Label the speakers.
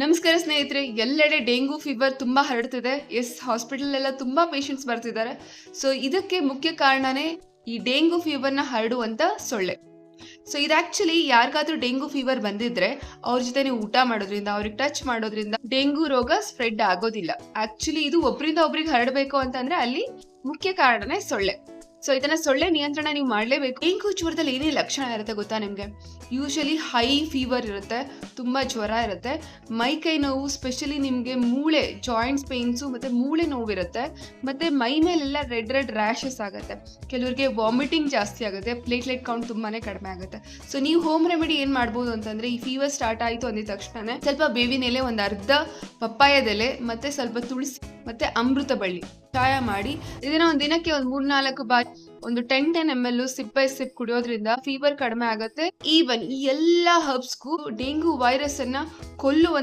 Speaker 1: ನಮಸ್ಕಾರ ಸ್ನೇಹಿತರೆ, ಎಲ್ಲೆಡೆ ಡೆಂಗು ಫೀವರ್ ತುಂಬಾ ಹರಡ್ತಿದೆ. ಹಾಸ್ಪಿಟಲ್ ಎಲ್ಲ ತುಂಬಾ ಪೇಷಂಟ್ಸ್ ಬರ್ತಿದ್ದಾರೆ. ಸೊ ಇದಕ್ಕೆ ಮುಖ್ಯ ಕಾರಣನೇ ಈ ಡೆಂಗು ಫೀವರ್ನ ಹರಡುವಂತ ಸೊಳ್ಳೆ. ಸೊ ಇದು ಆಕ್ಚುಲಿ ಯಾರಿಗಾದ್ರೂ ಡೆಂಗು ಫೀವರ್ ಬಂದಿದ್ರೆ ಅವ್ರ ಜೊತೆ ನೀವು ಊಟ ಮಾಡೋದ್ರಿಂದ, ಅವ್ರಿಗೆ ಟಚ್ ಮಾಡೋದ್ರಿಂದ ಡೆಂಗು ರೋಗ ಸ್ಪ್ರೆಡ್ ಆಗೋದಿಲ್ಲ. ಆಕ್ಚುಲಿ ಇದು ಒಬ್ರಿಂದ ಒಬ್ರಿಗೆ ಹರಡಬೇಕು ಅಂತಂದ್ರೆ ಅಲ್ಲಿ ಮುಖ್ಯ ಕಾರಣನೇ ಸೊಳ್ಳೆ. ಸೊ ಇದನ್ನ ಸೊಳ್ಳೆ ನಿಯಂತ್ರಣ ನೀವು ಮಾಡ್ಲೇಬೇಕು. ಡೆಂಗು ಜ್ವರದಲ್ಲಿ ಏನೇ ಲಕ್ಷಣ ಇರುತ್ತೆ ಗೊತ್ತಾ ನಿಮ್ಗೆ? ಯೂಶಲಿ ಹೈ ಫೀವರ್ ಇರುತ್ತೆ, ತುಂಬಾ ಜ್ವರ ಇರುತ್ತೆ, ಮೈ ಕೈ ನೋವು, ಸ್ಪೆಷಲಿ ನಿಮ್ಗೆ ಮೂಳೆ ಜಾಯಿಂಟ್ಸ್ ಪೇನ್ಸು ಮತ್ತೆ ಮೂಳೆ ನೋವಿರುತ್ತೆ, ಮತ್ತೆ ಮೈ ಮೇಲೆಲ್ಲ ರೆಡ್ ರ್ಯಾಶಸ್ ಆಗುತ್ತೆ. ಕೆಲವರಿಗೆ ವಾಮಿಟಿಂಗ್ ಜಾಸ್ತಿ ಆಗುತ್ತೆ, ಪ್ಲೇಟ್ಲೆಟ್ ಕೌಂಟ್ ತುಂಬಾನೇ ಕಡಿಮೆ ಆಗುತ್ತೆ. ಸೊ ನೀವು ಹೋಮ್ ರೆಮಿಡಿ ಏನ್ ಮಾಡ್ಬೋದು ಅಂತಂದ್ರೆ, ಈ ಫೀವರ್ ಸ್ಟಾರ್ಟ್ ಆಯ್ತು ಅಂದಿದ ತಕ್ಷಣ ಸ್ವಲ್ಪ ಬೇವಿನ ಎಲೆ, ಒಂದ್ ಅರ್ಧ ಪಪ್ಪಾಯದೆಲೆ, ಮತ್ತೆ ಸ್ವಲ್ಪ ತುಳಸಿ, ಮತ್ತೆ ಅಮೃತ ಬಳ್ಳಿ ಚಾಯ ಮಾಡಿ ಇದನ್ನ ಒಂದ್ ದಿನಕ್ಕೆ ಒಂದ್ 3-4 ಬಾರಿ ಒಂದು 10 ml ಸಿಪ್ ಬೈ ಸಿಪ್ ಕುಡಿಯೋದ್ರಿಂದ ಫೀವರ್ ಕಡಿಮೆ ಆಗುತ್ತೆ. ಈವನ್ ಈ ಎಲ್ಲಾ ಹರ್ಬ್ಸ್ಗೂ ಡೆಂಗು ವೈರಸ್ ಅನ್ನ ಕೊಲ್ಲುವಂತ